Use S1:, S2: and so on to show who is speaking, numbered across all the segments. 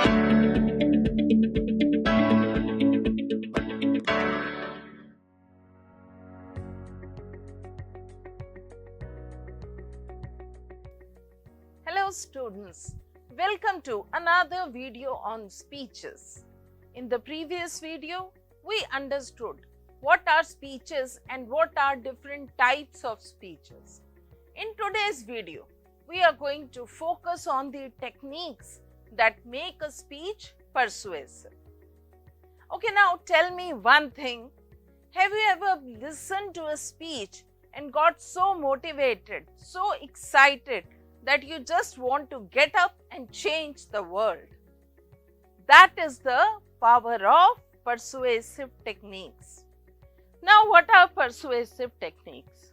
S1: Hello students, welcome to another video on speeches. In the previous video, we understood what are speeches and what are different types of speeches. In today's video, we are going to focus on the techniques that make a speech persuasive. Okay, now tell me one thing. Have you ever listened to a speech and got so motivated, so excited that you just want to get up and change the world? That is the power of persuasive techniques. Now, what are persuasive techniques?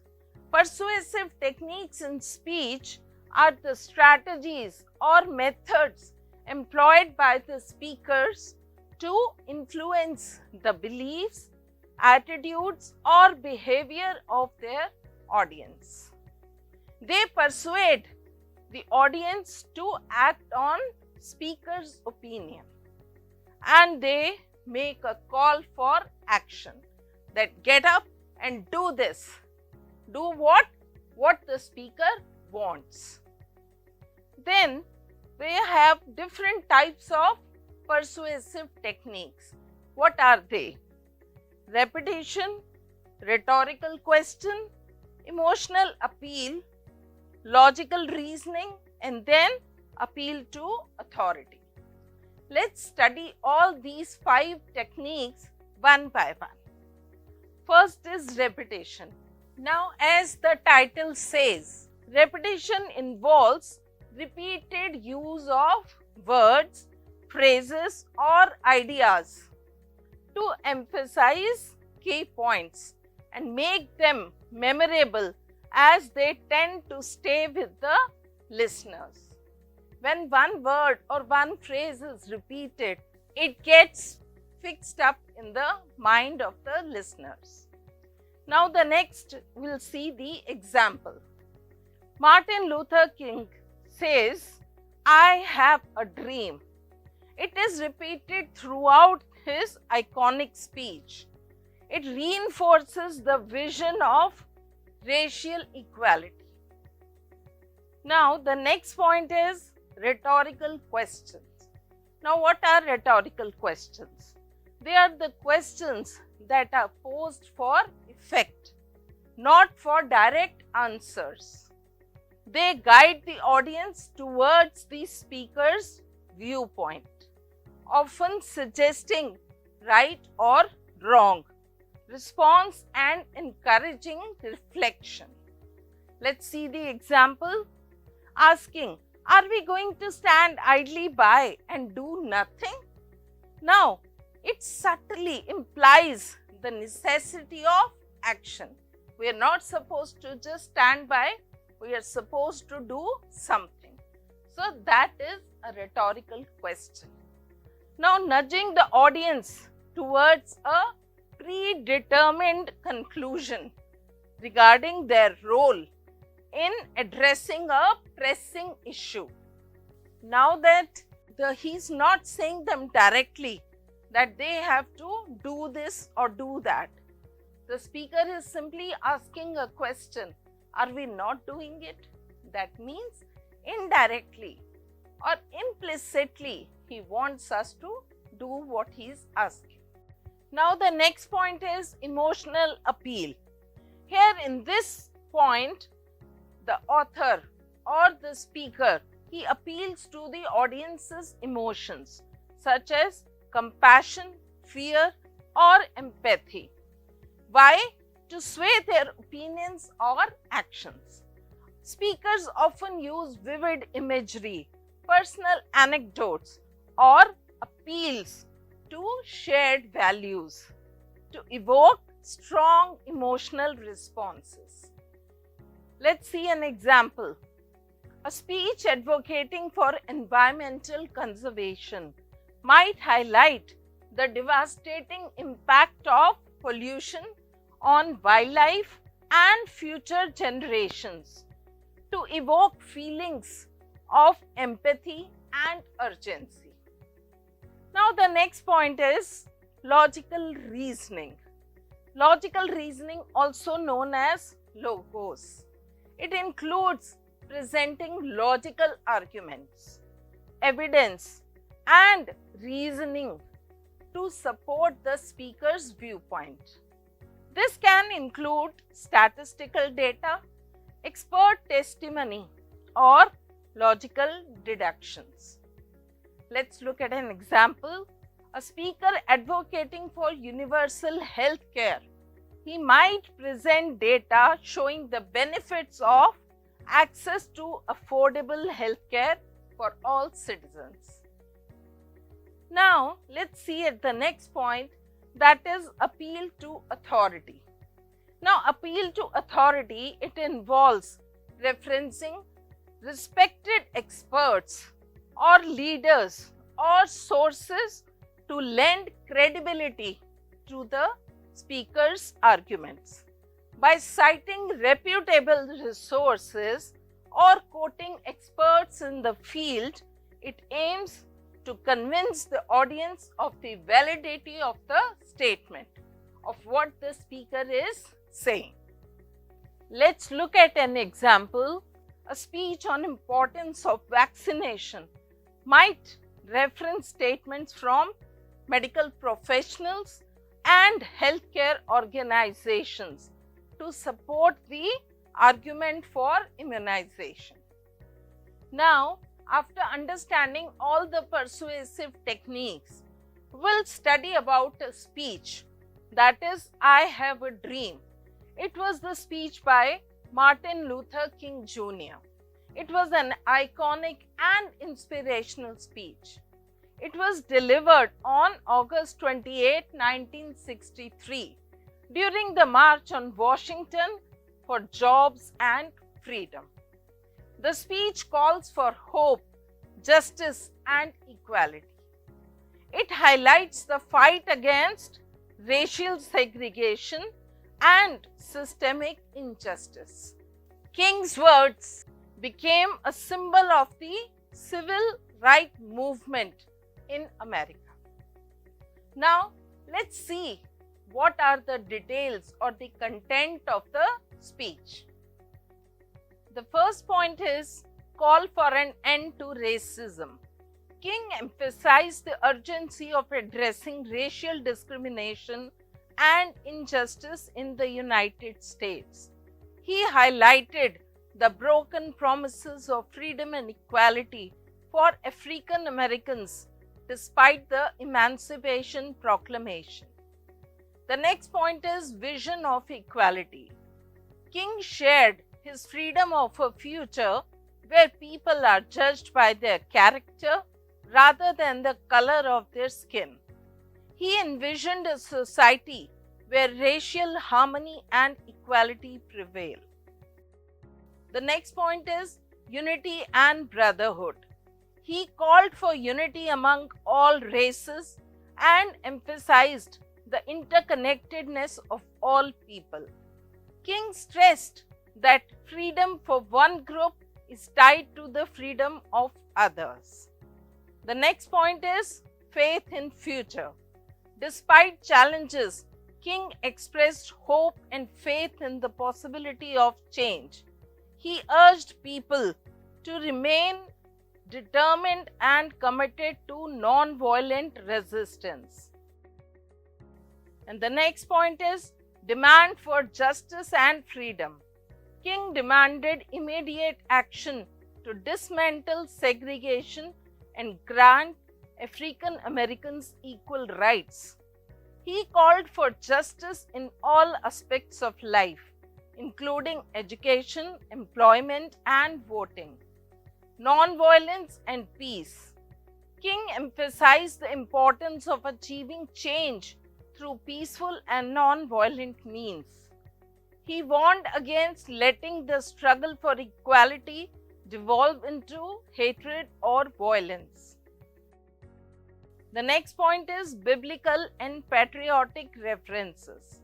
S1: Persuasive techniques in speech are the strategies or methods employed by the speakers to influence the beliefs, attitudes, or behavior of their audience. They persuade the audience to act on speaker's opinion, and they make a call for action, that get up and do this. Do what the speaker wants. Then we have different types of persuasive techniques. What are they? Repetition, rhetorical question, emotional appeal, logical reasoning, and then appeal to authority. Let's study all these 5 techniques one by one. First is repetition. Now, as the title says, repetition involves repeated use of words, phrases, or ideas to emphasize key points and make them memorable, as they tend to stay with the listeners. When one word or one phrase is repeated, it gets fixed up in the mind of the listeners. Now the next, we'll see the example. Martin Luther King says, "I have a dream." It is repeated throughout his iconic speech. It reinforces the vision of racial equality. Now the next point is rhetorical questions. Now what are rhetorical questions? They are the questions that are posed for effect, not for direct answers. They guide the audience towards the speaker's viewpoint, often suggesting right or wrong response and encouraging reflection. Let's see the example. Asking, "Are we going to stand idly by and do nothing?" Now, it subtly implies the necessity of action. We are not supposed to just stand by, we are supposed to do something. So, that is a rhetorical question. Now, nudging the audience towards a predetermined conclusion regarding their role in addressing a pressing issue. Now that he's not saying them directly that they have to do this or do that. The speaker is simply asking a question. Are we not doing it? That means indirectly or implicitly he wants us to do what he is asking. Now the next point is emotional appeal. Here in this point, the author or the speaker, he appeals to the audience's emotions such as compassion, fear, or empathy. Why? To sway their opinions or actions. Speakers often use vivid imagery, personal anecdotes, or appeals to shared values to evoke strong emotional responses. Let's see an example. A speech advocating for environmental conservation might highlight the devastating impact of pollution on wildlife and future generations to evoke feelings of empathy and urgency. Now the next point is logical reasoning. Logical reasoning, also known as logos. It includes presenting logical arguments, evidence, and reasoning to support the speaker's viewpoint. This can include statistical data, expert testimony, or logical deductions. Let's look at an example. A speaker advocating for universal health care. He might present data showing the benefits of access to affordable health care for all citizens. Now, let's see at the next point, that is appeal to authority. Now, appeal to authority, it involves referencing respected experts or leaders or sources to lend credibility to the speaker's arguments. By citing reputable resources or quoting experts in the field, it aims to convince the audience of the validity of the statement of what the speaker is saying. Let's look at an example. A speech on importance of vaccination might reference statements from medical professionals and healthcare organizations to support the argument for immunization. Now, after understanding all the persuasive techniques, we'll study about a speech, that is, I Have a Dream. It was the speech by Martin Luther King Jr. It was an iconic and inspirational speech. It was delivered on August 28, 1963, during the March on Washington for Jobs and Freedom. The speech calls for hope, justice, and equality. It highlights the fight against racial segregation and systemic injustice. King's words became a symbol of the civil rights movement in America. Now, let's see what are the details or the content of the speech. The first point is call for an end to racism. King emphasized the urgency of addressing racial discrimination and injustice in the United States. He highlighted the broken promises of freedom and equality for African Americans despite the Emancipation Proclamation. The next point is vision of equality. King shared his freedom of a future where people are judged by their character rather than the color of their skin. He envisioned a society where racial harmony and equality prevail. The next point is unity and brotherhood. He called for unity among all races and emphasized the interconnectedness of all people. King stressed that freedom for one group is tied to the freedom of others. The next point is faith in future. Despite challenges, King expressed hope and faith in the possibility of change. He urged people to remain determined and committed to non-violent resistance. And the next point is demand for justice and freedom. King demanded immediate action to dismantle segregation and grant African Americans equal rights. He called for justice in all aspects of life, including education, employment, and voting. Non-violence and peace. King emphasized the importance of achieving change through peaceful and non-violent means. He warned against letting the struggle for equality devolve into hatred or violence. The next point is biblical and patriotic references.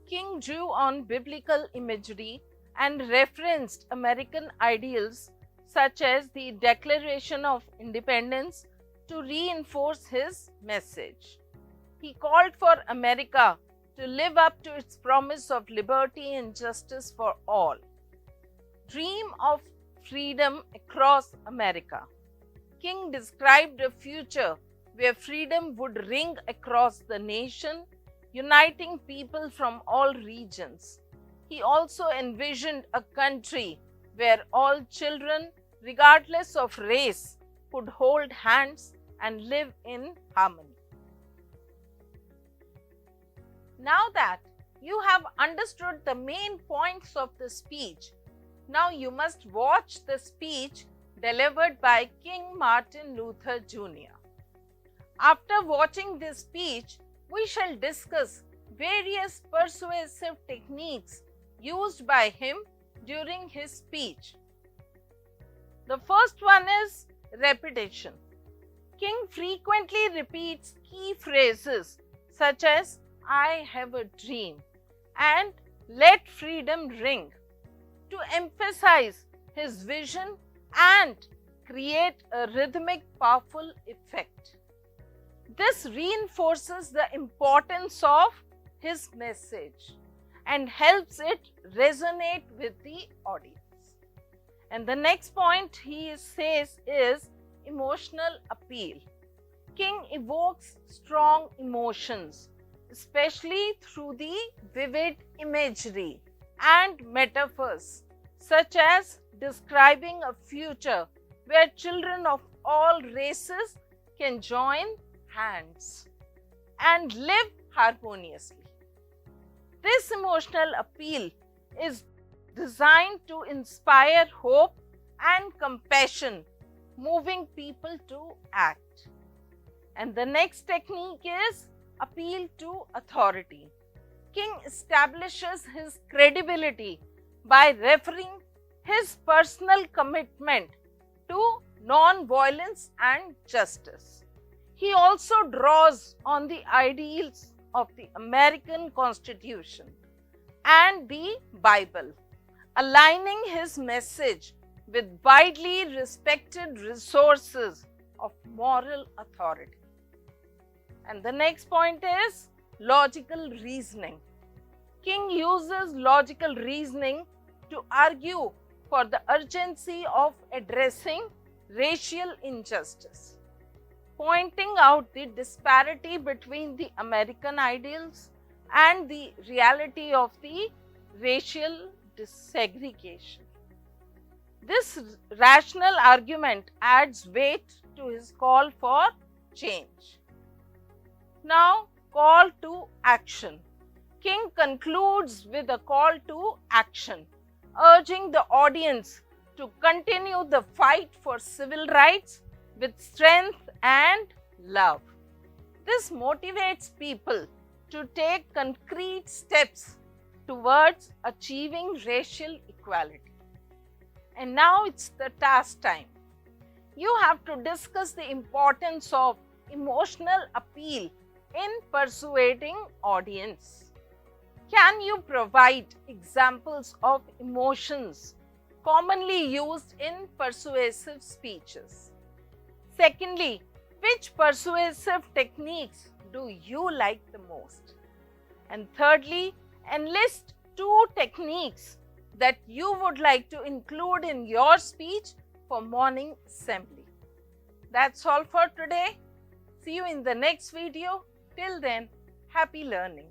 S1: King drew on biblical imagery and referenced American ideals such as the Declaration of Independence, to reinforce his message. He called for America to live up to its promise of liberty and justice for all. Dream of freedom across America. King described a future where freedom would ring across the nation, uniting people from all regions. He also envisioned a country where all children, regardless of race, could hold hands and live in harmony. Now that you have understood the main points of the speech, now you must watch the speech delivered by King Martin Luther Jr. After watching this speech, we shall discuss various persuasive techniques used by him during his speech. The first one is repetition. King frequently repeats key phrases such as "I have a dream" and "Let freedom ring" to emphasize his vision and create a rhythmic, powerful effect. This reinforces the importance of his message and helps it resonate with the audience. And the next point he says is emotional appeal. King evokes strong emotions, especially through the vivid imagery and metaphors, such as describing a future where children of all races can join hands and live harmoniously. This emotional appeal is designed to inspire hope and compassion, moving people to act. And the next technique is appeal to authority. King establishes his credibility by referring his personal commitment to non-violence and justice. He also draws on the ideals of the American Constitution and the Bible, aligning his message with widely respected resources of moral authority. And the next point is logical reasoning. King uses logical reasoning to argue for the urgency of addressing racial injustice, pointing out the disparity between the American ideals and the reality of the racial segregation. This rational argument adds weight to his call for change. Now, call to action. King concludes with a call to action, urging the audience to continue the fight for civil rights with strength and love. This motivates people to take concrete steps towards achieving racial equality. And now it's the task time. You have to discuss the importance of emotional appeal in persuading audience. Can you provide examples of emotions commonly used in persuasive speeches? Secondly, which persuasive techniques do you like the most? And thirdly, enlist 2 techniques that you would like to include in your speech for morning assembly. That's all for today. See you in the next video. Till then, happy learning.